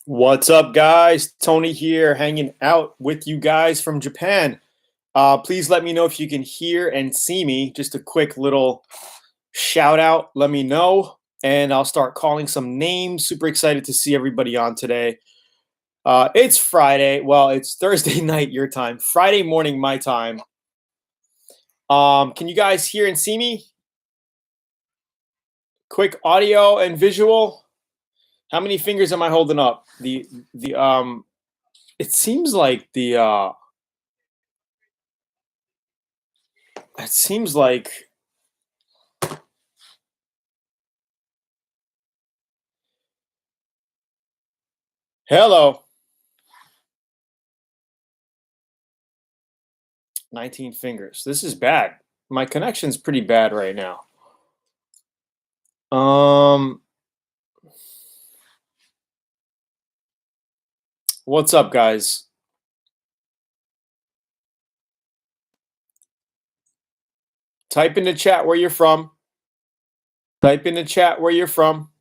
What's up, guys? Tony here, hanging out with you guys from Japan. Please let me know if you can hear and see me. Just a quick little shout out. Let me know, and I'll start calling some names. Super excited to see everybody on today. It's Friday. Well, it's Thursday night your time. Friday morning my time. Can you guys hear and see me? Quick audio and visual. How many fingers am I holding up? It seems like it seems like hello. 19 fingers. This is bad. My connection's pretty bad right now. What's up, guys? Type in the chat where you're from. Type in the chat where you're from,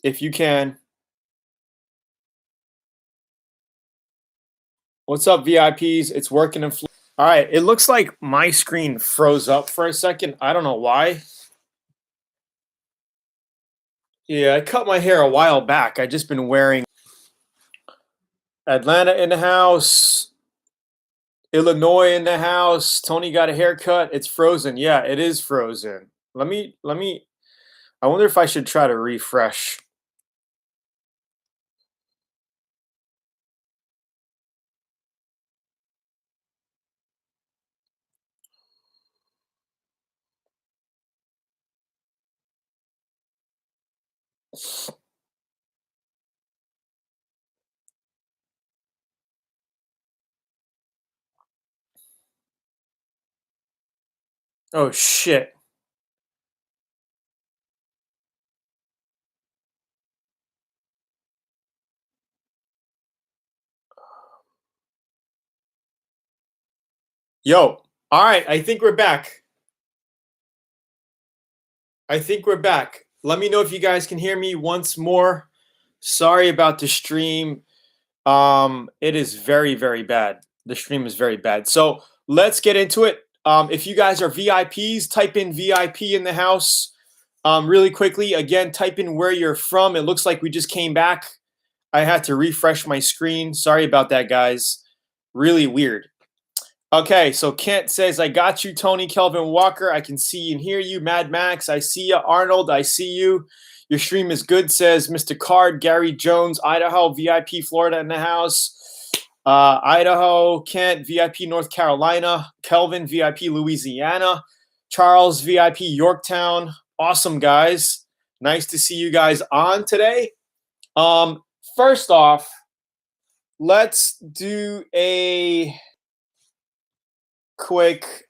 if you can. What's up, VIPs? It's working in Florida. All right, it looks like my screen froze up for a second. I don't know why. Yeah, I cut my hair a while back. I just been wearing Atlanta in the house, Illinois in the house. Tony got a haircut. It's frozen. Yeah, it is frozen. Let me I wonder if I should try to refresh. Oh shit. Yo, all right, I think we're back. Let me know if you guys can hear me once more. Sorry about the stream. It is very, very bad. The stream is very bad. So let's get into it. If you guys are VIPs, type in VIP in the house. Really quickly, again, type in where you're from. It looks like we just came back. I had to refresh my screen. Sorry about that, guys. Really weird. Okay, so Kent says, I got you, Tony. Kelvin Walker, I can see and hear you. Mad Max, I see you. Arnold, I see you. Your stream is good, says Mr. Card. Gary Jones, Idaho, VIP Florida in the house. Idaho, Kent, VIP North Carolina. Kelvin, VIP Louisiana. Charles, VIP Yorktown. Awesome, guys. Nice to see you guys on today. First off, let's do a quick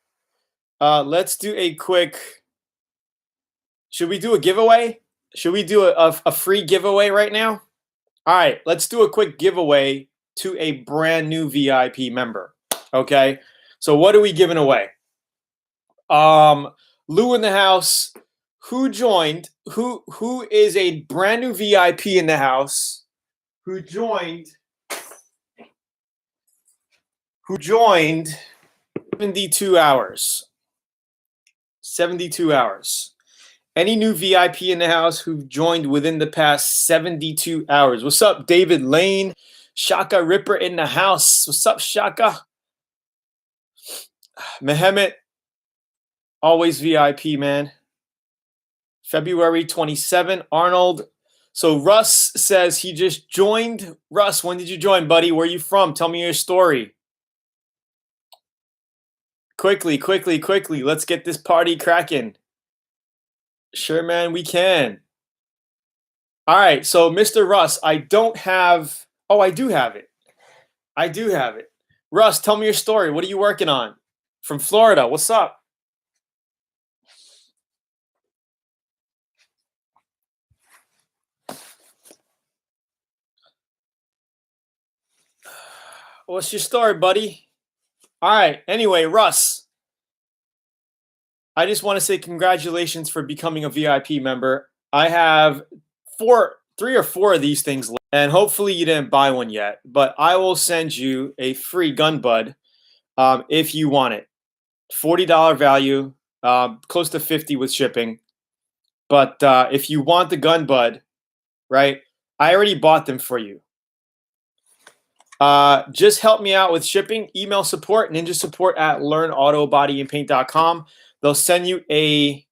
should we do a giveaway? Should we do a free giveaway right now? All right, let's do a quick giveaway to a brand new VIP member. Okay, so what are we giving away? Lou in the house, who joined, who is a brand new VIP in the house, who joined 72 hours. 72 hours. Any new VIP in the house who've joined within the past 72 hours? What's up, David Lane? Shaka Ripper in the house. What's up, Shaka? Mehmet, always VIP, man. February 27. Arnold. So Russ says he just joined. Russ, when did you join, buddy? Where are you from? Tell me your story. Quickly. Let's get this party cracking. Sure, man, we can. All right, so Mr. Russ, I don't have. Oh, I do have it. Russ, tell me your story. What are you working on? From Florida. What's up? What's your story, buddy? All right. Anyway, Russ, I just want to say congratulations for becoming a VIP member. I have 3 or 4 of these things left. and hopefully you didn't buy one yet, but I will send you a free GunBudd if you want it. $40 value, close to 50 with shipping. But if you want the GunBudd, right, I already bought them for you. Just help me out with shipping. Email support, ninja support at LearnAutoBodyAndPaint.com. They'll send you a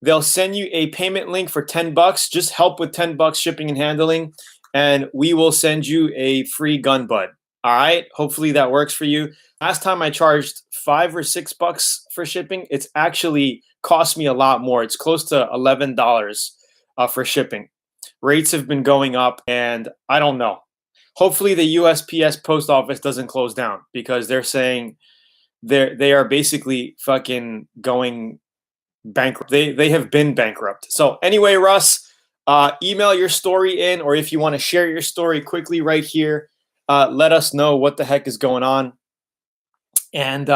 payment link for $10. Just help with $10 shipping and handling, and we will send you a free GunBudd. All right. Hopefully that works for you. Last time I charged $5 or $6 for shipping. It's actually cost me a lot more. It's close to $11 for shipping. Rates have been going up, and I don't know. Hopefully the USPS post office doesn't close down, because they're saying they are basically fucking going bankrupt. They have been bankrupt. So anyway, Russ, email your story in, or if you want to share your story quickly right here, let us know what the heck is going on. And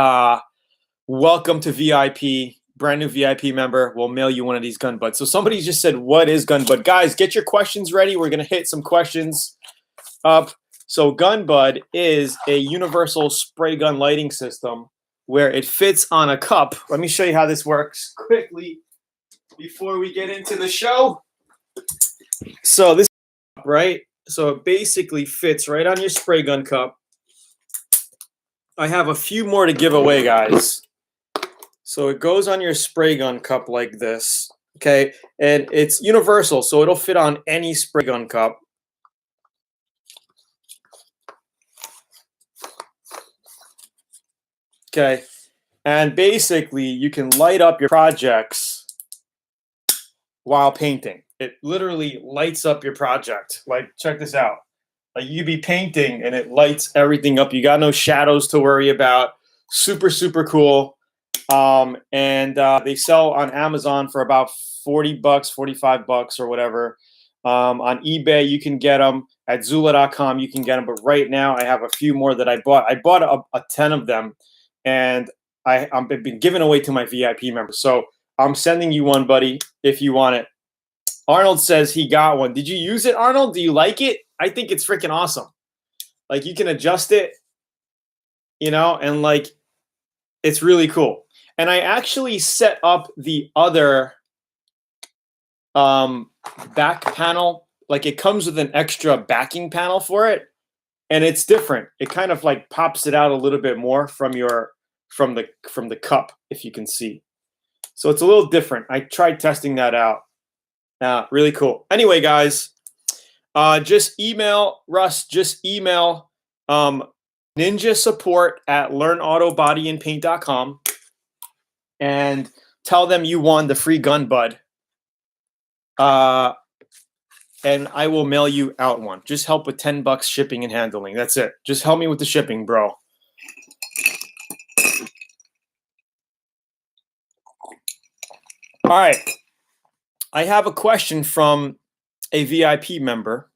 welcome to VIP, brand new VIP member. We'll mail you one of these GunBudds. So somebody just said, what is GunBudd? Guys, get your questions ready. We're going to hit some questions up. So GunBudd is a universal spray gun lighting system where it fits on a cup. Let me show you how this works quickly before we get into the show. So this, right? So it basically fits right on your spray gun cup. I have a few more to give away, guys. So it goes on your spray gun cup like this, okay? And it's universal, so it'll fit on any spray gun cup. Okay, and basically you can light up your projects while painting. It literally lights up your project. Like, check this out. Like, you be painting and it lights everything up. You got no shadows to worry about. Super, super cool. And they sell on Amazon for about $40, $45 or whatever. On eBay, you can get them. At Zoolaa.com, you can get them. But right now, I have a few more that I bought. I bought a 10 of them, and I've been giving away to my VIP members. So I'm sending you one, buddy, if you want it. Arnold says he got one. Did you use it, Arnold? Do you like it? I think it's freaking awesome. Like, you can adjust it, you know, and like, it's really cool. And I actually set up the other back panel. Like, it comes with an extra backing panel for it, and it's different. It kind of like pops it out a little bit more from the cup, if you can see. So it's a little different. I tried testing that out. Really cool. Anyway, guys, just email Russ. Just email ninja support at LearnAutoBodyAndPaint.com and tell them you won the free GunBudd. And I will mail you out one. Just help with $10 shipping and handling. That's it. Just help me with the shipping, bro. All right. I have a question from a VIP member.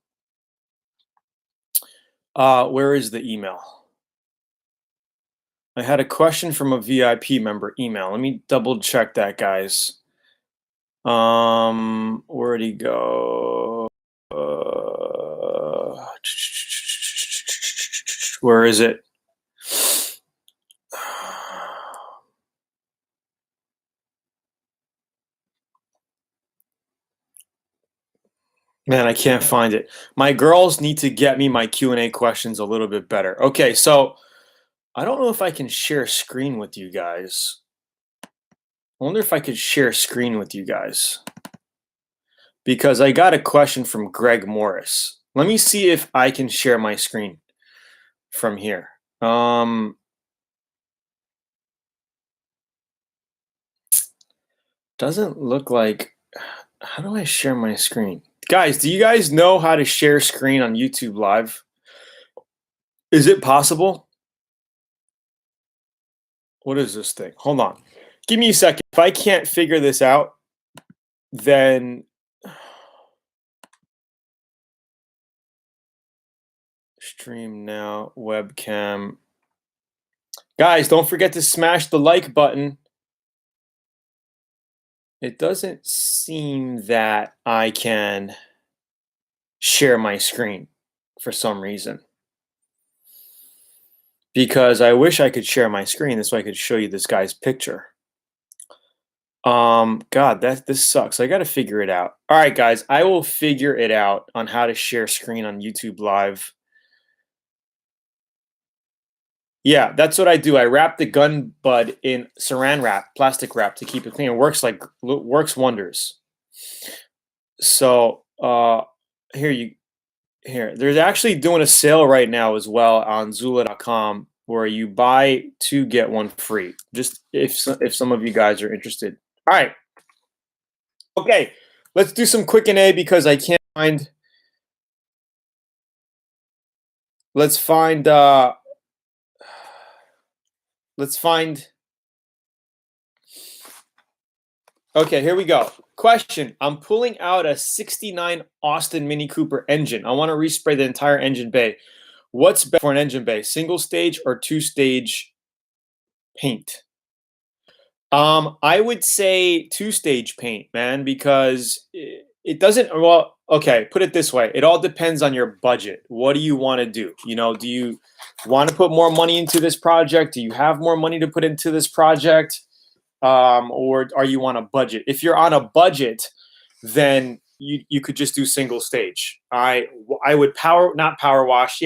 Where is the email? I had a question from a VIP member email. Let me double check that, guys. Where'd he go? Where is it? Man, I can't find it. My girls need to get me my Q&A questions a little bit better. Okay, so I don't know if I can share screen with you guys. I wonder if I could share screen with you guys, because I got a question from Greg Morris. Let me see if I can share my screen from here. Doesn't look like. How do I share my screen? Guys, do you guys know how to share screen on YouTube Live? Is it possible? What is this thing? Hold on. Give me a second. If I can't figure this out, then stream now, webcam. Guys, don't forget to smash the like button. It doesn't seem that I can share my screen. for some reason. Because I wish I could share my screen so I could show you this guy's picture. God, this sucks. I got to figure it out. All right, guys, I will figure it out on how to share screen on YouTube Live. Yeah, that's what I do. I wrap the GunBudd in saran wrap, plastic wrap, to keep it clean. It works wonders. So here, there's actually doing a sale right now as well on Zoolaa.com where you buy 2 get 1 free. Just if some of you guys are interested. All right. Okay, let's do some Q&A because I can't find. Let's find. Okay, here we go. Question: I'm pulling out a '69 Austin Mini Cooper engine. I want to respray the entire engine bay. What's better for an engine bay, single stage or 2-stage paint? I would say 2-stage paint, man, because it doesn't. Well, okay, put it this way: it all depends on your budget. What do you want to do? Do you want to put more money into this project? Do you have more money to put into this project? Or are you on a budget? If you're on a budget, then you could just do single stage. I would power wash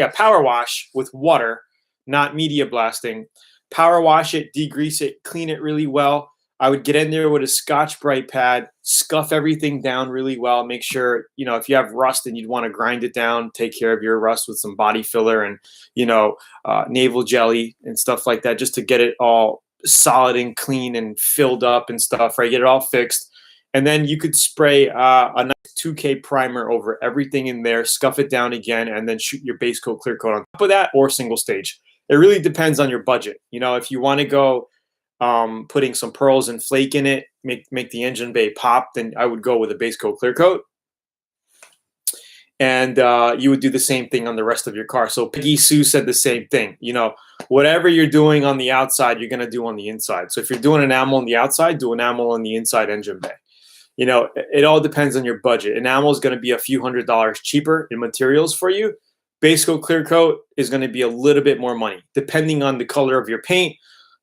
with water, not media blasting. Power wash it, degrease it, clean it really well. I would get in there with a Scotch-Brite pad, scuff everything down really well. Make sure, if you have rust and you'd want to grind it down, take care of your rust with some body filler and, navel jelly and stuff like that, just to get it all solid and clean and filled up and stuff, right? Get it all fixed. And then you could spray a nice 2K primer over everything in there, scuff it down again, and then shoot your base coat, clear coat on top of that, or single stage. It really depends on your budget. If you want to go putting some pearls and flake in it, make the engine bay pop, then I would go with a base coat, clear coat. And you would do the same thing on the rest of your car. So Peggy Sue said the same thing. Whatever you're doing on the outside, you're going to do on the inside. So if you're doing enamel on the outside, do enamel on the inside engine bay. It all depends on your budget. Enamel is going to be a few $100s cheaper in materials for you. Base coat, clear coat is going to be a little bit more money, depending on the color of your paint,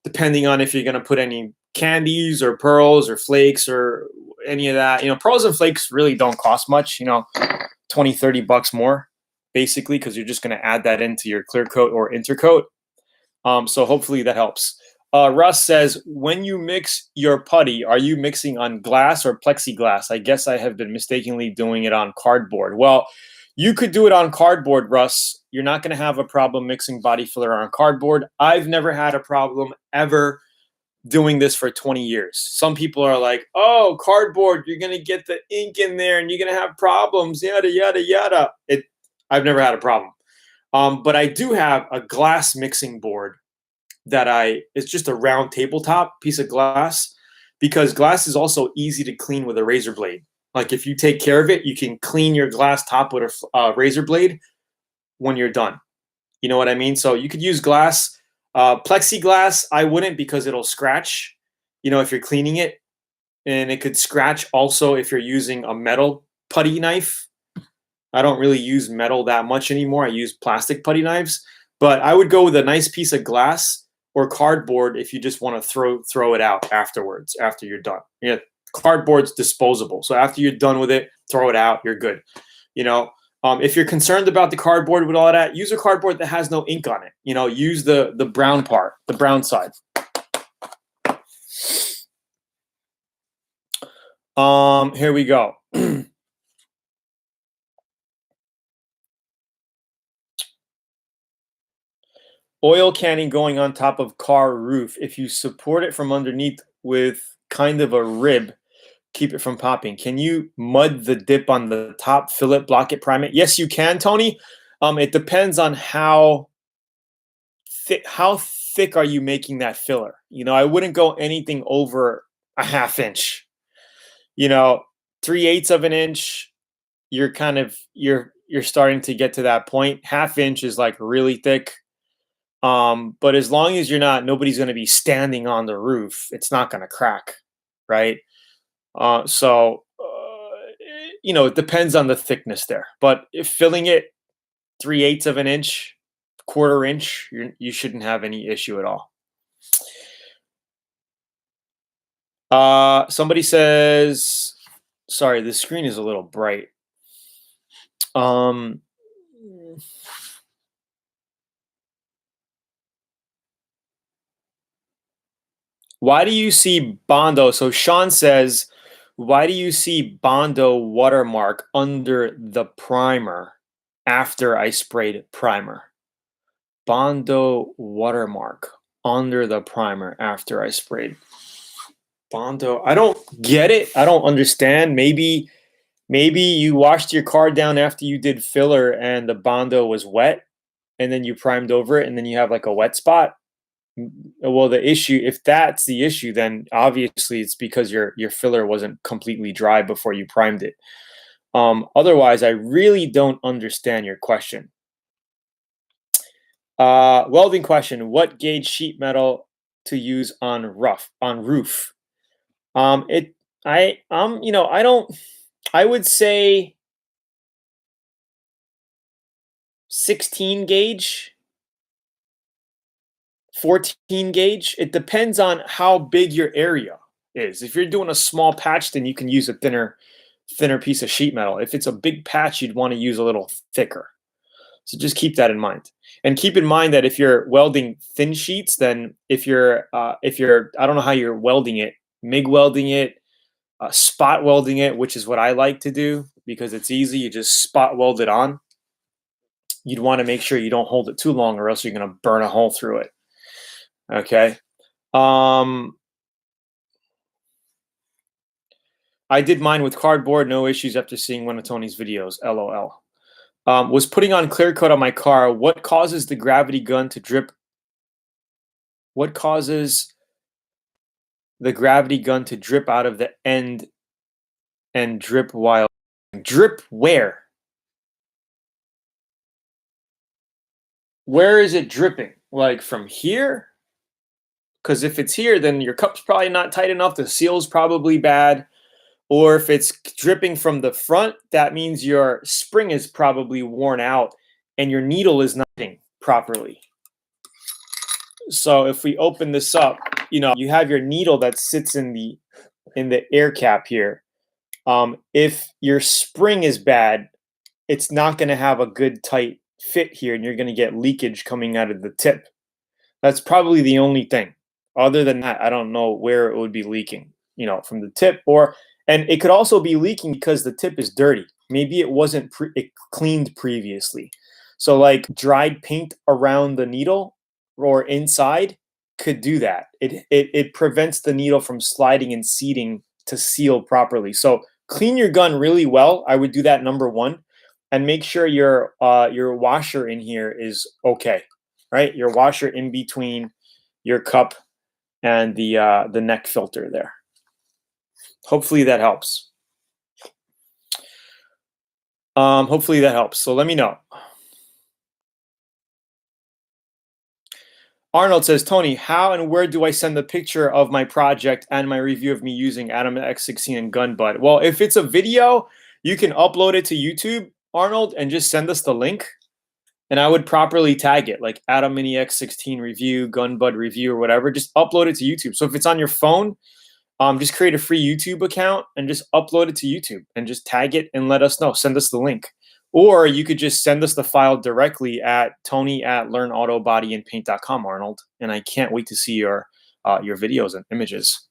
depending on if you're going to put any candies or pearls or flakes or any of that. Pearls and flakes really don't cost much, $20-$30 more, basically, because you're just going to add that into your clear coat or intercoat. So hopefully that helps. Russ says, when you mix your putty, are you mixing on glass or plexiglass? I guess I have been mistakenly doing it on cardboard. Well, you could do it on cardboard, Russ. You're not going to have a problem mixing body filler on cardboard. I've never had a problem ever doing this for 20 years. Some people are like, oh, cardboard, you're going to get the ink in there and you're going to have problems, yada, yada, yada. I've never had a problem. But I do have a glass mixing board it's just a round tabletop piece of glass, because glass is also easy to clean with a razor blade. Like if you take care of it, you can clean your glass top with a razor blade when you're done. You know what I mean? So you could use glass. Plexiglass, I wouldn't, because it'll scratch, if you're cleaning it. And it could scratch also if you're using a metal putty knife. I don't really use metal that much anymore. I use plastic putty knives. But I would go with a nice piece of glass or cardboard if you just want to throw it out afterwards, after you're done. Cardboard's disposable. So after you're done with it, throw it out. You're good. If you're concerned about the cardboard with all that, use a cardboard that has no ink on it. Use the brown part, the brown side. Here we go. Oil canning going on top of car roof. If you support it from underneath with kind of a rib, keep it from popping. Can you mud the dip on the top, fill it, block it, prime it? Yes, you can, Tony. It depends on how thick are you making that filler. I wouldn't go anything over a ½ inch. 3/8 of an inch, you're starting to get to that point. ½ inch is like really thick. But as long as nobody's going to be standing on the roof, it's not going to crack, right? It depends on the thickness there. But if filling it, 3/8 of an inch, 1/4 inch, you shouldn't have any issue at all. Somebody says, sorry, the screen is a little bright. Why do you see Bondo? So Sean says, why do you see Bondo watermark under the primer after I sprayed primer? Bondo watermark under the primer after I sprayed Bondo. I don't get it. I don't understand. Maybe you washed your car down after you did filler and the Bondo was wet and then you primed over it and then you have like a wet spot. Well, the issue, if that's the issue, then obviously it's because your filler wasn't completely dry before you primed it. Otherwise, I really don't understand your question. Welding question: what gauge sheet metal to use on roof? I would say 16 gauge. 14 gauge. It depends on how big your area is. If you're doing a small patch, then you can use a thinner piece of sheet metal. If it's a big patch, you'd want to use a little thicker. So just keep that in mind. And keep in mind that if you're welding thin sheets, then if you're I don't know how you're welding it, MIG welding it, spot welding it, which is what I like to do because it's easy. You just spot weld it on. You'd want to make sure you don't hold it too long or else you're going to burn a hole through it. Okay. I did mine with cardboard, no issues after seeing one of Tony's videos. LOL. Was putting on clear coat on my car. What causes the gravity gun to drip? What causes the gravity gun to drip out of the end and drip while drip where? Where is it dripping? Like from here? Because if it's here, then your cup's probably not tight enough. The seal's probably bad. Or if it's dripping from the front, that means your spring is probably worn out and your needle is not fitting properly. So if we open this up, you have your needle that sits in the air cap here. If your spring is bad, it's not going to have a good tight fit here and you're going to get leakage coming out of the tip. That's probably the only thing. Other than that, I don't know where it would be leaking, from the tip and it could also be leaking because the tip is dirty. Maybe it wasn't cleaned previously. So like dried paint around the needle or inside could do that. It prevents the needle from sliding and seating to seal properly. So clean your gun really well. I would do that number one, and make sure your washer in here is okay, right? Your washer in between your cup and the neck filter there. Hopefully that helps. Hopefully that helps. So let me know. Arnold says, Tony, how and where do I send the picture of my project and my review of me using Atom X16 and GunBudd? Well, if it's a video, you can upload it to YouTube, Arnold, and just send us the link. And I would properly tag it, like Atom Mini X16 review, GunBudd review, or whatever. Just upload it to YouTube. So if it's on your phone, just create a free YouTube account and just upload it to YouTube and just tag it and let us know. Send us the link. Or you could just send us the file directly at tony@LearnAutoBodyAndPaint.com, Arnold. And I can't wait to see your videos and images.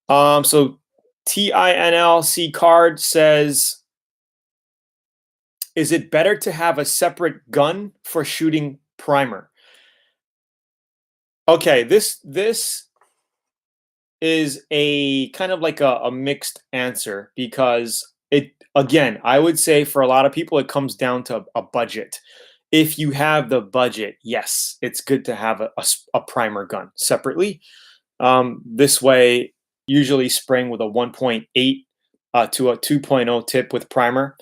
So TINLC card says, is it better to have a separate gun for shooting primer? Okay, this is a kind of like a mixed answer because again, I would say for a lot of people, it comes down to a budget. If you have the budget, yes, it's good to have a primer gun separately. This way, usually spraying with a 1.8 to a 2.0 tip with primer,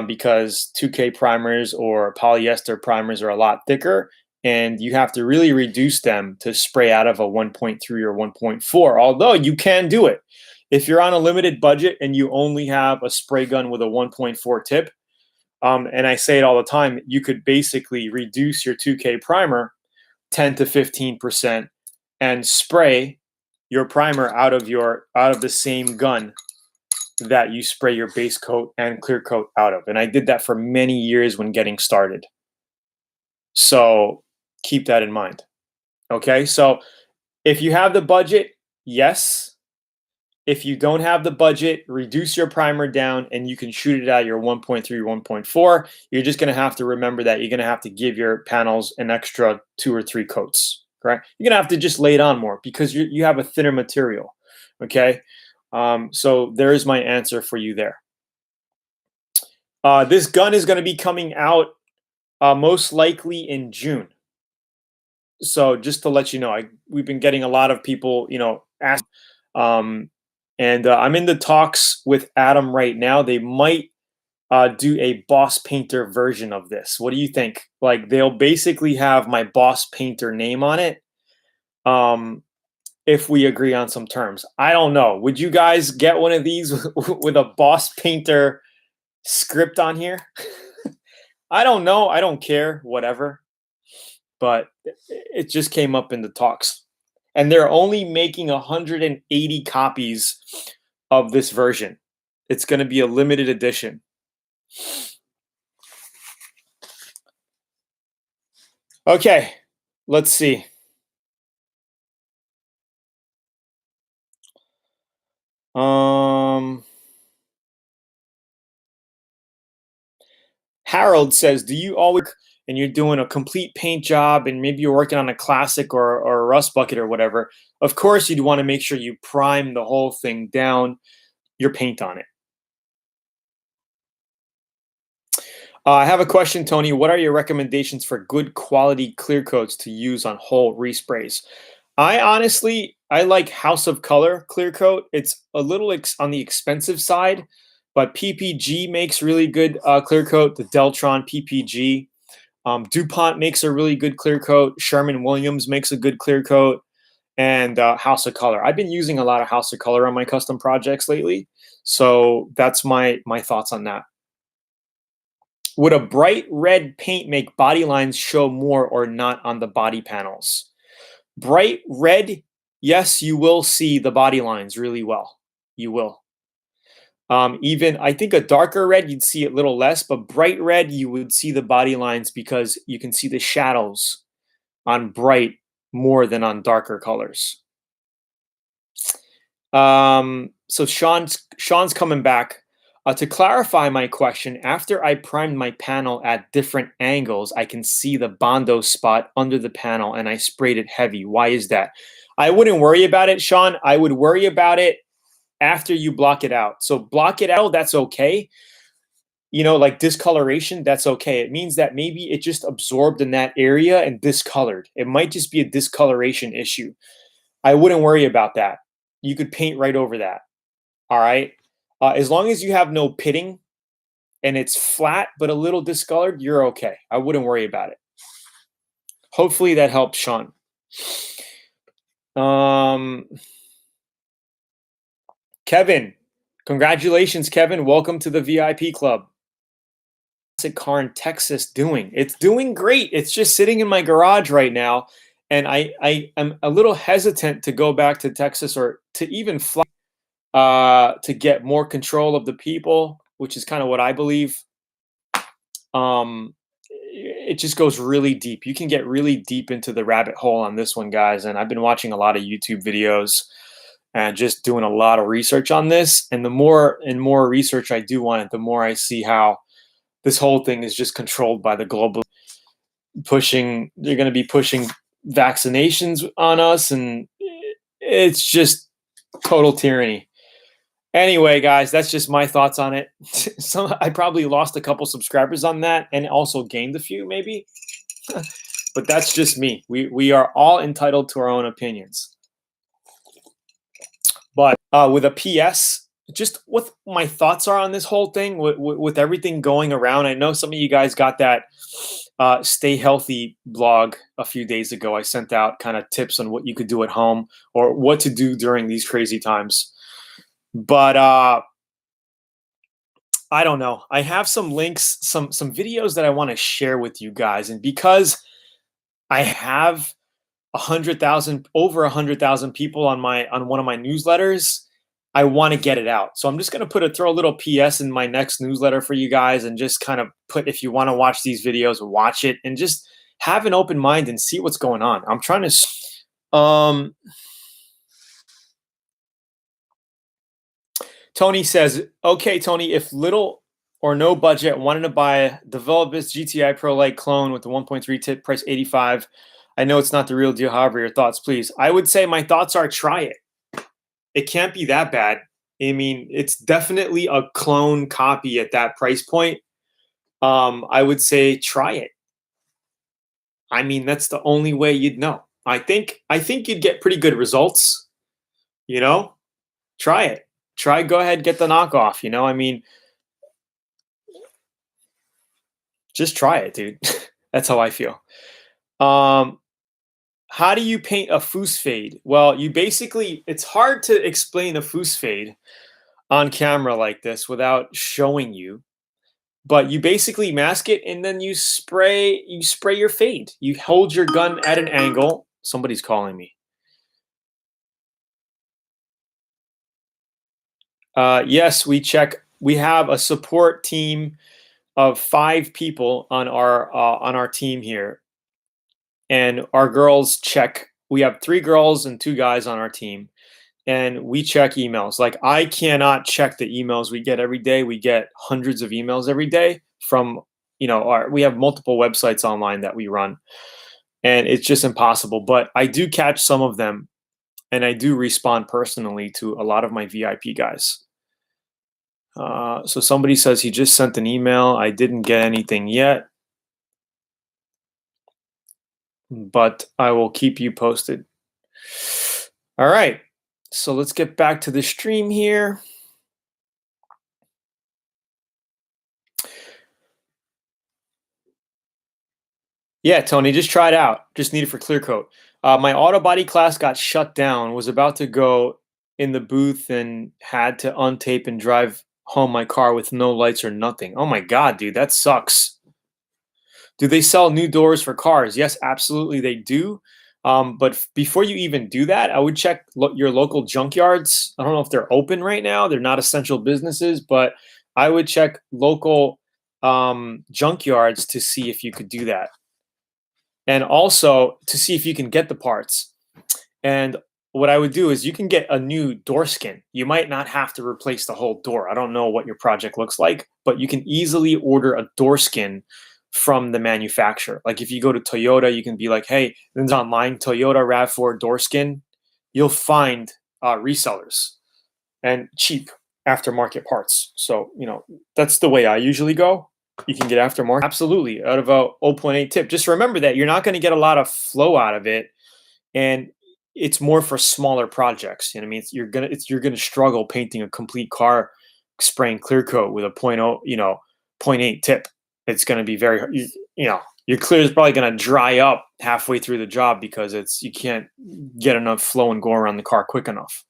because 2K primers or polyester primers are a lot thicker, and you have to really reduce them to spray out of a 1.3 or 1.4, although you can do it. If you're on a limited budget and you only have a spray gun with a 1.4 tip, and I say it all the time, you could basically reduce your 2K primer 10 to 15% and spray your primer out of the same gun that you spray your base coat and clear coat out of. And I did that for many years when getting started. So keep that in mind. Okay, so if you have the budget, yes. If you don't have the budget, reduce your primer down and you can shoot it at your 1.3, 1.4. You're just going to have to remember that you're going to have to give your panels an extra 2 or 3 coats, correct? You're going to have to just lay it on more because you have a thinner material, okay? So there's my answer for you there. This gun is going to be coming out most likely in June. So just to let you know, we've been getting a lot of people, ask. And I'm in the talks with Adam right now. They might do a Boss Painter version of this. What do you think? Like they'll basically have my Boss Painter name on it. If we agree on some terms, I don't know. Would you guys get one of these with a Boss Painter script on here? I don't know. I don't care. Whatever. But it just came up in the talks. And they're only making 180 copies of this version. It's going to be a limited edition. Okay, let's see. Harold says, do you always, and you're doing a complete paint job and maybe you're working on a classic or a rust bucket or whatever, of course you'd want to make sure you prime the whole thing down, your paint on it. I have a question, Tony. What are your recommendations for good quality clear coats to use on whole resprays? I like House of Color clear coat. It's a little on the expensive side, but PPG makes really good clear coat. The Deltron PPG. DuPont makes a really good clear coat. Sherwin-Williams makes a good clear coat. And House of Color. I've been using a lot of House of Color on my custom projects lately. So that's my thoughts on that. Would a bright red paint make body lines show more or not on the body panels? Bright red, yes, you will see the body lines really well. You will. Even I think a darker red, you'd see it a little less, but bright red, you would see the body lines because you can see the shadows on bright more than on darker colors. So Sean's coming back. To clarify my question, after I primed my panel at different angles, I can see the bondo spot under the panel and I sprayed it heavy. Why is that? I wouldn't worry about it, Sean. I would worry about it after you block it out. So block it out, that's okay. Like discoloration, that's okay. It means that maybe it just absorbed in that area and discolored. It might just be a discoloration issue. I wouldn't worry about that. You could paint right over that. All right. As long as you have no pitting and it's flat but a little discolored, you're okay. I wouldn't worry about it. Hopefully that helps, Sean. Kevin, congratulations, Kevin. Welcome to the VIP club. Classic car in Texas doing? It's doing great. It's just sitting in my garage right now. And I am a little hesitant to go back to Texas or to even fly to get more control of the people, which is kind of what I believe. It just goes really deep. You can get really deep into the rabbit hole on this one, guys. And I've been watching a lot of YouTube videos and just doing a lot of research on this. And the more and more research I do on it, the more I see how this whole thing is just controlled by the global pushing. They're going to be pushing vaccinations on us. And it's just total tyranny. Anyway, guys, that's just my thoughts on it. I probably lost a couple subscribers on that and also gained a few maybe. But that's just me. We are all entitled to our own opinions. But with a PS, just what my thoughts are on this whole thing with everything going around. I know some of you guys got that Stay Healthy blog a few days ago. I sent out kind of tips on what you could do at home or what to do during these crazy times. But I don't know. I have some links, some videos that I want to share with you guys, and because I have 100,000, over 100,000 people on one of my newsletters, I want to get it out. So I'm just going to throw a little PS in my next newsletter for you guys, and just kind of put, if you want to watch these videos, watch it, and just have an open mind and see what's going on. I'm trying to. Tony says, okay, Tony, if little or no budget wanted to buy develbiss GTI Pro Light clone with the 1.3 tip, price 85. I know it's not the real deal. However, your thoughts, please. I would say my thoughts are try it. It can't be that bad. I mean, it's definitely a clone copy at that price point. I would say try it. I mean, that's the only way you'd know. I think you'd get pretty good results. You know, try it. Go ahead, get the knockoff. You know, I mean, just try it, dude. That's how I feel. How do you paint a foos fade? Well, you basically, it's hard to explain a foos fade on camera like this without showing you. But you basically mask it, and then you spray your fade. You hold your gun at an angle. Somebody's calling me. Yes, we check. We have a support team of 5 people on our team here, and our girls check. We have 3 girls and 2 guys on our team, and we check emails. Like, I cannot check the emails we get every day. We get hundreds of emails every day from, we have multiple websites online that we run, and it's just impossible. But I do catch some of them, and I do respond personally to a lot of my VIP guys. So somebody says he just sent an email. I didn't get anything yet, but I will keep you posted. All right. So let's get back to the stream here. Yeah, Tony, just try it out. Just need it for clear coat. My auto body class got shut down. Was about to go in the booth and had to untape and drive home my car with no lights or nothing. Oh my God, dude, that sucks. Do they sell new doors for cars? Yes, absolutely they do. But before you even do that, I would check your local junkyards. I don't know if they're open right now. They're not essential businesses, but I would check local junkyards to see if you could do that. And also to see if you can get the parts. And what I would do is you can get a new door skin. You might not have to replace the whole door. I don't know what your project looks like, but you can easily order a door skin from the manufacturer. Like if you go to Toyota, you can be like, hey, there's online Toyota RAV4 door skin. You'll find resellers and cheap aftermarket parts. So, that's the way I usually go. You can get aftermarket. Absolutely. Out of a 0.8 tip. Just remember that you're not going to get a lot of flow out of it. And it's more for smaller projects. You know what I mean? You're gonna struggle painting a complete car, spraying clear coat with a 0.8 tip. It's gonna be very, your clear is probably gonna dry up halfway through the job because you can't get enough flow and go around the car quick enough.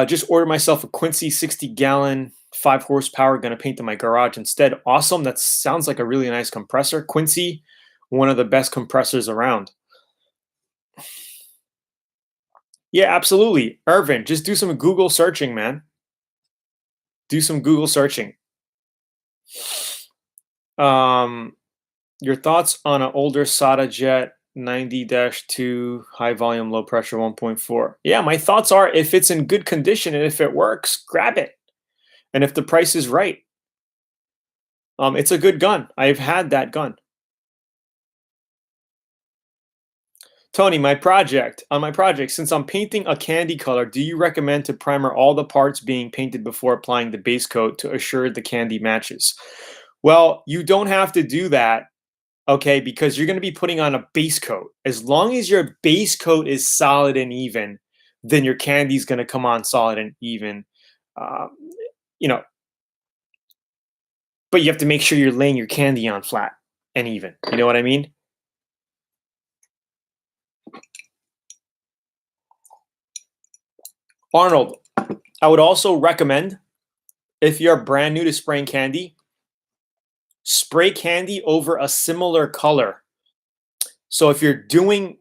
Just ordered myself a Quincy 60-gallon, 5 horsepower. Gonna paint in my garage instead. Awesome. That sounds like a really nice compressor. Quincy, one of the best compressors around. Yeah, absolutely. Irvin, just do some Google searching, man. Do some Google searching. Your thoughts on an older SataJet 90-2 high volume, low pressure 1.4? Yeah, my thoughts are if it's in good condition and if it works, grab it. And if the price is right, it's a good gun. I've had that gun. Tony, on my project, since I'm painting a candy color, do you recommend to primer all the parts being painted before applying the base coat to assure the candy matches? Well, you don't have to do that, okay, because you're going to be putting on a base coat. As long as your base coat is solid and even, then your candy's going to come on solid and even. But you have to make sure you're laying your candy on flat and even. You know what I mean? Arnold, I would also recommend if you're brand new to spraying candy, spray candy over a similar color. So if you're doing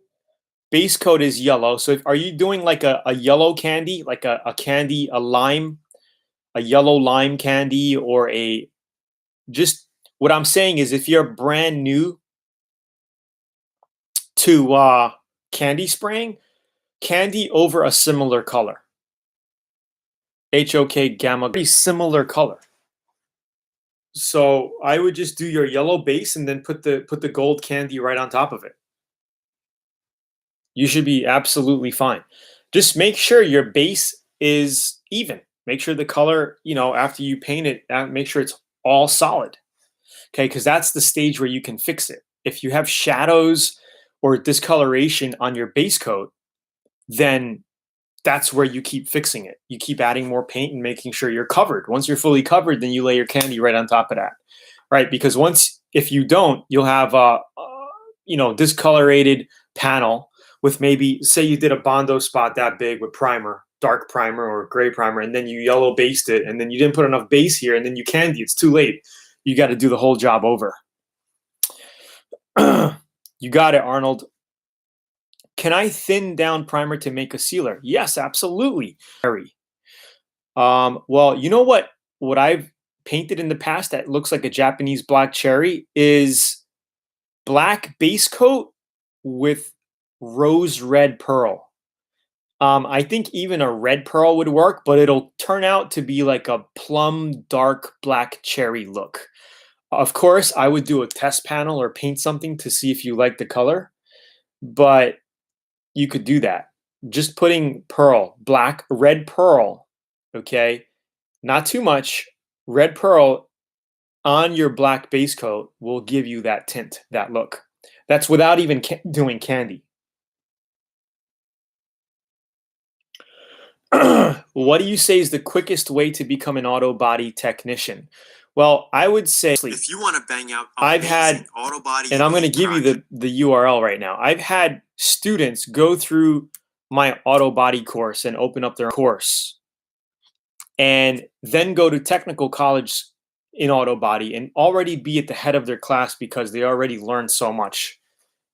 base coat is yellow. So are you doing like a yellow candy, like a candy, a lime, a yellow lime candy, or a just what I'm saying is if you're brand new to candy spraying, candy over a similar color. HOK gamma, pretty similar color. So I would just do your yellow base and then put the gold candy right on top of it. You should be absolutely fine. Just make sure your base is even. Make sure the color, after you paint it, make sure it's all solid. Okay, because that's the stage where you can fix it. If you have shadows or discoloration on your base coat, then that's where you keep fixing it. You keep adding more paint and making sure you're covered. Once you're fully covered, then you lay your candy right on top of that, right? Because if you don't, you'll have a discolorated panel with maybe, say you did a bondo spot that big with primer, dark primer or gray primer, and then you yellow based it, and then you didn't put enough base here, and then you candy. It's too late. You got to do the whole job over. You got it, Arnold. Can I thin down primer to make a sealer? Yes, absolutely. Well, you know what I've painted in the past that looks like a Japanese black cherry is black base coat with rose red pearl. I think even a red pearl would work, but it'll turn out to be like a plum dark black cherry look. Of course, I would do a test panel or paint something to see if you like the color, but you could do that. Just putting pearl, red pearl, okay? Not too much. Red pearl on your black base coat will give you that tint, that look. That's without even doing candy. What do you say is the quickest way to become an auto body technician? Well, I would say if you want to bang out I've had auto body, and I'm going to give you the URL right now. I've had students go through my auto body course and open up their course and then go to technical college in auto body and already be at the head of their class because they already learned so much.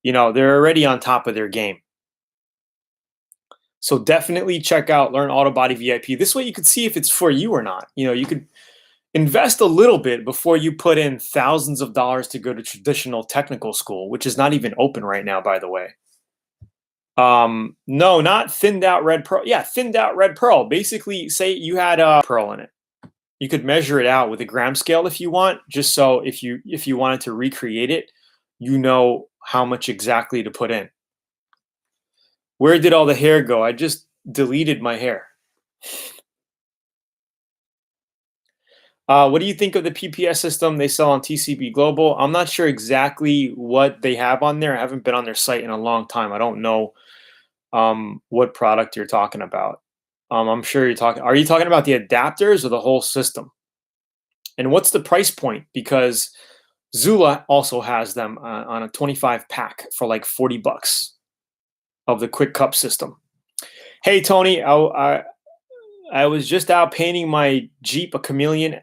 They're already on top of their game. So definitely check out Learn Auto Body VIP. This way you could see if it's for you or not. You could invest a little bit before you put in thousands of dollars to go to traditional technical school, which is not even open right now, by the way. No, not thinned out red pearl. Yeah, thinned out red pearl. Basically, say you had a pearl in it. You could measure it out with a gram scale if you want, just so if you wanted to recreate it, you know how much exactly to put in. Where did all the hair go? I just deleted my hair. What do you think of the PPS system they sell on TCP Global? I'm not sure exactly what they have on there. I haven't been on their site in a long time. I don't know what product you're talking about. I'm sure are you talking about the adapters or the whole system? And what's the price point? Because Zoolaa also has them on a 25 pack for like 40 bucks of the Quik cup system. Hey, Tony, I was just out painting my Jeep, a Chameleon,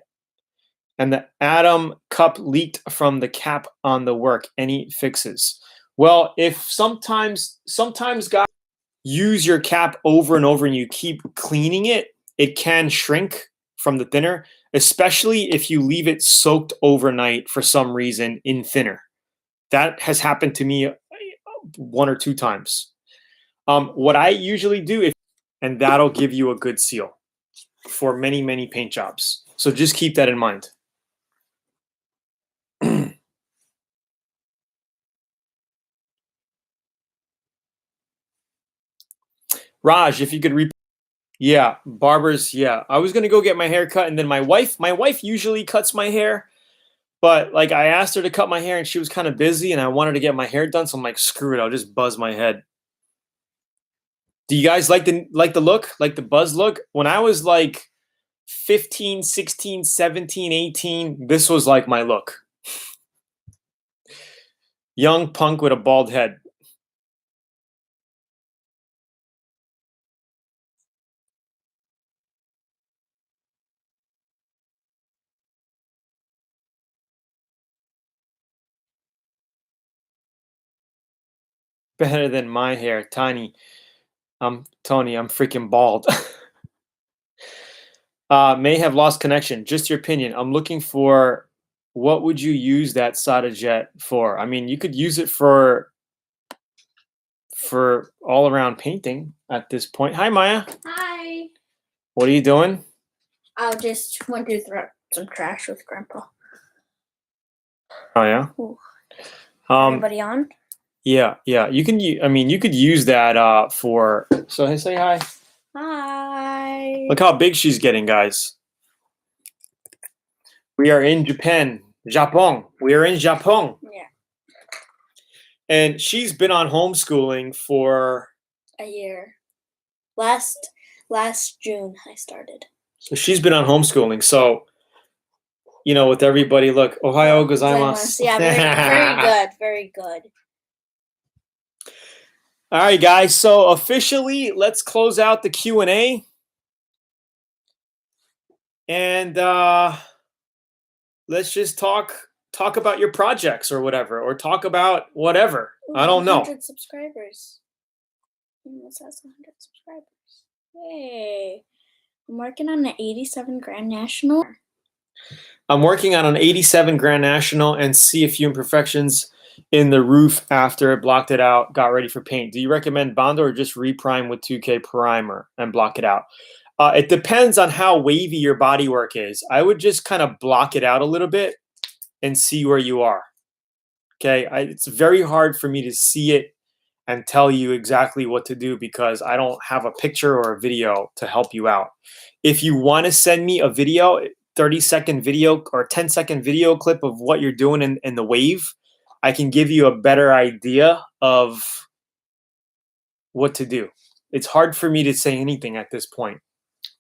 and the Atom cup leaked from the cap on the work. Any fixes? Well, if sometimes guys use your cap over and over and you keep cleaning it, it can shrink from the thinner, especially if you leave it soaked overnight for some reason in thinner. That has happened to me 1 or 2 times. What I usually do, and that'll give you a good seal for many, many paint jobs. So just keep that in mind. Raj, if you could yeah, barbers, yeah. I was gonna go get my hair cut, and then my wife usually cuts my hair, but like I asked her to cut my hair and she was kind of busy and I wanted to get my hair done, so I'm like, screw it, I'll just buzz my head. Do you guys like the look? Like the buzz look? When I was like 15, 16, 17, 18, this was like my look. Young punk with a bald head. Better than my hair. Tony, I'm freaking bald. May have lost connection. Just your opinion. I'm looking for, what would you use that SataJet for? I mean, you could use it for all around painting at this point. Hi, Maya. Hi. What are you doing? I just went to throw some trash with Grandpa. Oh yeah. Ooh. Everybody on? Yeah. You can. I mean, you could use that for. So hey, say hi. Hi. Look how big she's getting, guys. We are in Japan. Japon. We are in Japon. Yeah. And she's been on homeschooling for a year. Last June I started. So she's been on homeschooling. So, you know, with everybody, look, Ohio gozaimasu. Yeah, very good. Very good. All right, guys. So officially, let's close out the Q&A. And let's just talk about your projects or whatever, or talk about whatever. Ooh, I don't know. 100 subscribers. Almost has 100 subscribers. Hey, I'm working on an 87 Grand National. I'm working on an 87 Grand National and see a few imperfections in the roof after it blocked it out, got ready for paint. Do you recommend bondo or just reprime with 2K primer and block it out? It depends on how wavy your bodywork is. I would just kind of block it out a little bit and see where you are. Okay, it's very hard for me to see it and tell you exactly what to do because I don't have a picture or a video to help you out. If you want to send me a video, 30-second video or 10-second video clip of what you're doing in the wave, I can give you a better idea of what to do. It's hard for me to say anything at this point.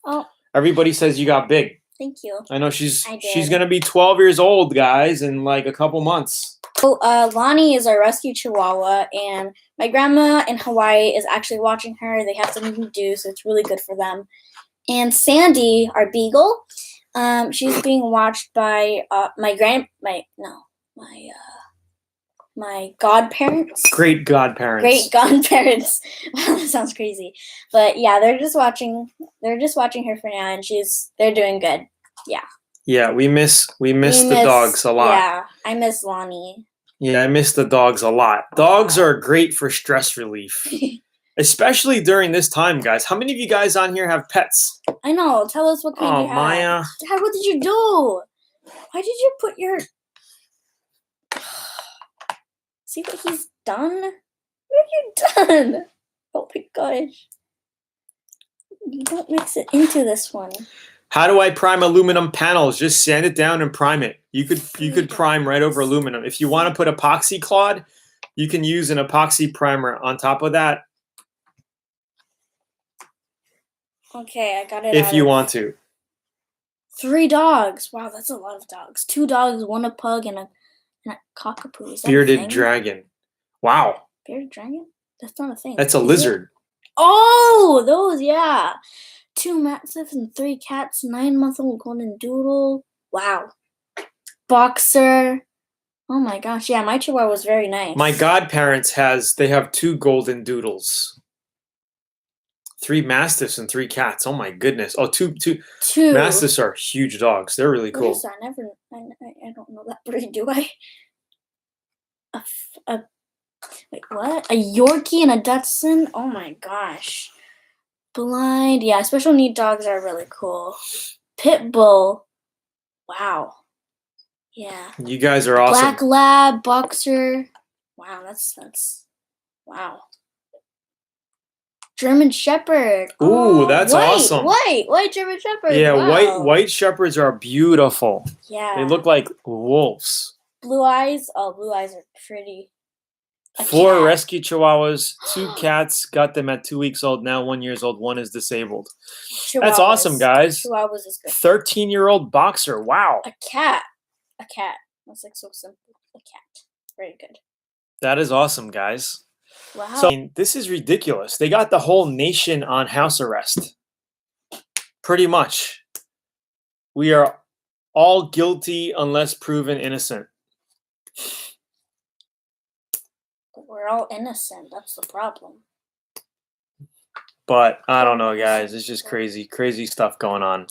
Oh. Everybody says you got big. Thank you. I know she's going to be 12 years old, guys, in like a couple months. So Lonnie is our rescue chihuahua, and my grandma in Hawaii is actually watching her. They have something to do, so it's really good for them. And Sandy, our beagle, she's being watched by my godparents. Great godparents. Great godparents. Wow, that sounds crazy. But yeah, they're just watching her for now, and they're doing good. Yeah. Yeah, we miss the dogs a lot. Yeah, I miss Lonnie. Yeah, I miss the dogs a lot. Dogs are great for stress relief. Especially during this time, guys. How many of you guys on here have pets? I know. Tell us what kind you have. Maya. Dad, what did you do? Why did you put your... See what he's done? What have you done? Oh my gosh. You don't mix it into this one. How do I prime aluminum panels? Just sand it down and prime it. You could prime right over aluminum. If you want to put epoxy clod, you can use an epoxy primer on top of that. Okay, I got it. If you want to. 3 dogs. Wow, that's a lot of dogs. 2 dogs, 1 a pug, and a cockapoo. Is that bearded dragon. Wow. Bearded dragon? That's not a thing. That's a lizard. Oh, those, yeah. 2 mastiffs and 3 cats, 9-month-old golden doodle. Wow. Boxer. Oh my gosh. Yeah, my chihuahua was very nice. My godparents they have 2 golden doodles. 3 mastiffs and 3 cats. Oh my goodness. Oh, two mastiffs are huge dogs. They're really cool. What is that? I don't know that breed, do I? Wait, what? A Yorkie and a Dachshund? Oh my gosh. Blind. Yeah, special need dogs are really cool. Pit bull. Wow. Yeah. You guys are awesome. Black lab, boxer. Wow, that's wow. German shepherd. Ooh, that's awesome. White German shepherd. Yeah, wow. white shepherds are beautiful. Yeah. They look like wolves. Blue eyes. Oh, blue eyes are pretty. 4 rescue chihuahuas, 2 cats, got them at 2 weeks old, now 1 year old, 1 is disabled. Chihuahuas. That's awesome, guys. Chihuahuas is good. 13-year-old boxer, wow. A cat. That's like so simple. A cat. Very good. That is awesome, guys. Wow. So, I mean, this is ridiculous. They got the whole nation on house arrest. Pretty much. We are all guilty unless proven innocent. We're all innocent. That's the problem. But I don't know, guys. It's just crazy stuff going on.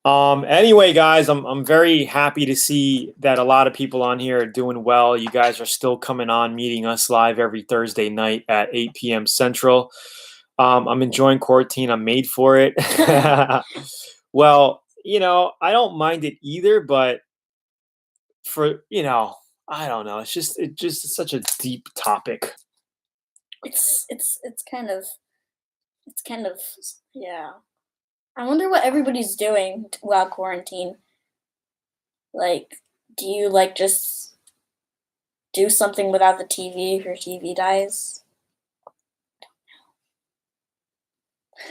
Anyway, guys, I'm very happy to see that a lot of people on here are doing well. You guys are still coming on, meeting us live every Thursday night at 8 p.m. Central. I'm enjoying quarantine. I'm made for it. Well, I don't mind it either, but for, I don't know. It's just such a deep topic. It's kind of yeah. I wonder what everybody's doing while quarantine. Like, do you just do something without the TV if your TV dies? I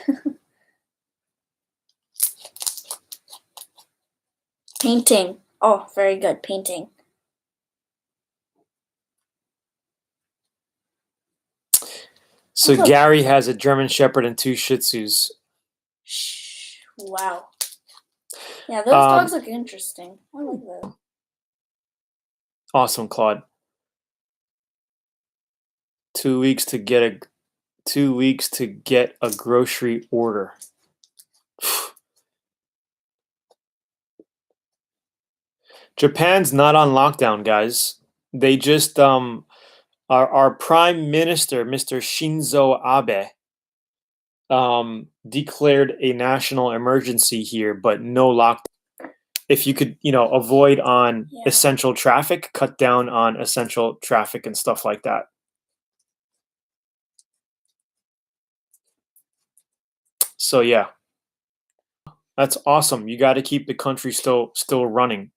don't know. Painting. Oh, very good. Painting. So Gary has a German Shepherd and 2 Shih Tzus. Wow. Yeah, those dogs look interesting. I like that. Awesome, Claude. 2 weeks to get a grocery order. Japan's not on lockdown, guys. They just our Prime Minister, Mr. Shinzo Abe, declared a national emergency here, but no lockdown. If you could, avoid on essential traffic, cut down on essential traffic and stuff like that. So yeah, that's awesome. You got to keep the country still running.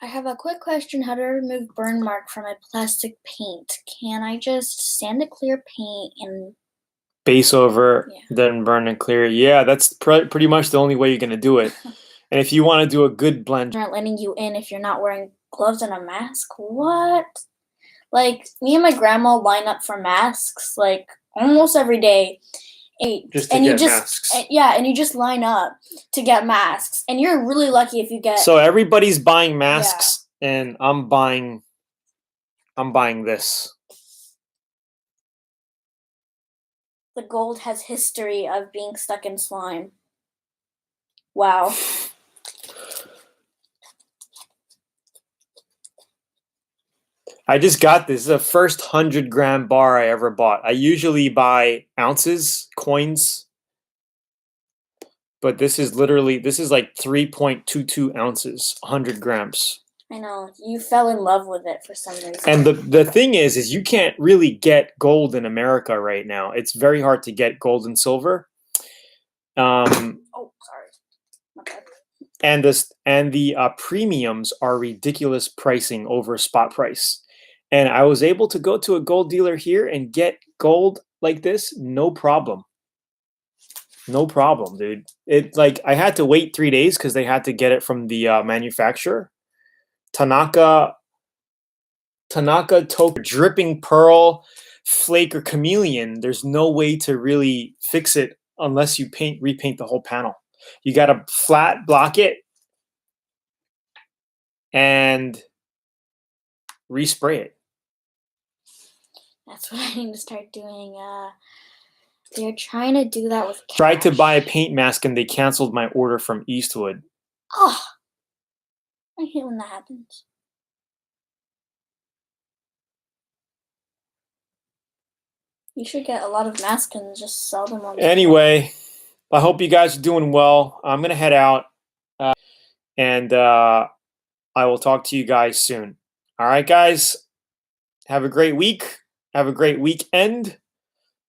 I have a quick question: how to remove burn mark from a plastic paint? Can I just sand a clear paint and base over, then burn and clear? Yeah, that's pretty much the only way you're gonna do it. And if you want to do a good blend, not letting you in if you're not wearing gloves and a mask. What? Like, me and my grandma line up for masks like almost every day. Just to get masks. And you just line up to get masks, and you're really lucky if you get. So everybody's buying masks, and I'm buying this. The gold has history of being stuck in slime. Wow. I just got this. This is the first 100-gram bar I ever bought. I usually buy ounces, coins, but this is like 3.22 ounces, 100 grams. I know. You fell in love with it for some reason. And the thing is you can't really get gold in America right now. It's very hard to get gold and silver. Oh, sorry. My bad. And the premiums are ridiculous pricing over spot price. And I was able to go to a gold dealer here and get gold like this, no problem. No problem, dude. I had to wait 3 days because they had to get it from the manufacturer. Tanaka Toka dripping pearl, flake, or chameleon. There's no way to really fix it unless you repaint the whole panel. You got to flat block it and respray it. That's what I need to start doing. They're trying to do that with cash. Tried to buy a paint mask and they canceled my order from Eastwood. Oh, I hate when that happens. You should get a lot of masks and just sell them on. Anyway, I hope you guys are doing well. I'm gonna head out, and I will talk to you guys soon. All right, guys. Have a great week. Have a great weekend.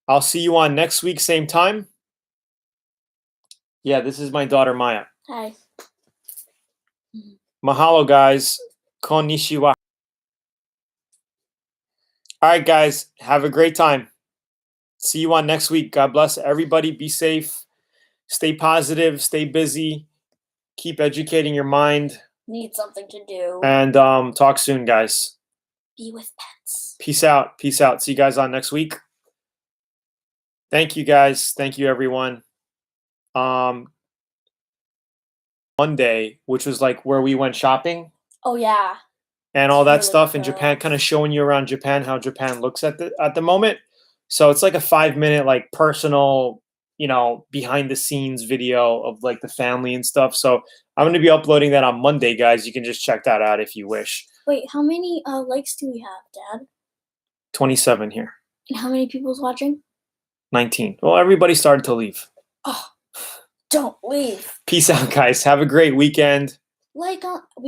I'll see you on next week, same time. Yeah, this is my daughter, Maya. Hi. Mahalo, guys. Konnichiwa. All right, guys. Have a great time. See you on next week. God bless everybody. Be safe. Stay positive. Stay busy. Keep educating your mind. Need something to do. And talk soon, guys. Be with pets. Peace out. Peace out. See you guys on next week. Thank you, guys. Thank you, everyone. Monday, which was like where we went shopping. Oh, yeah. and all that Really stuff in cool. Japan, kind of showing you around Japan how Japan looks at the moment. So it's like a 5-minute like personal, behind the scenes video of like the family and stuff. So I'm going to be uploading that on Monday, guys. You can just check that out if you wish. Wait, how many likes do we have, Dad? 27 here. And how many people's watching? 19. Well, everybody started to leave. Oh, don't leave. Peace out, guys. Have a great weekend. We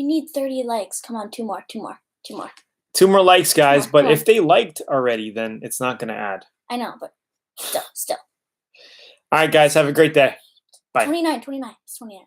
need 30 likes. Come on, two more. 2 more likes, guys. Come But on. if they liked already, then it's not going to add. I know, but still. All right, guys. Have a great day. Bye. 29. It's 29.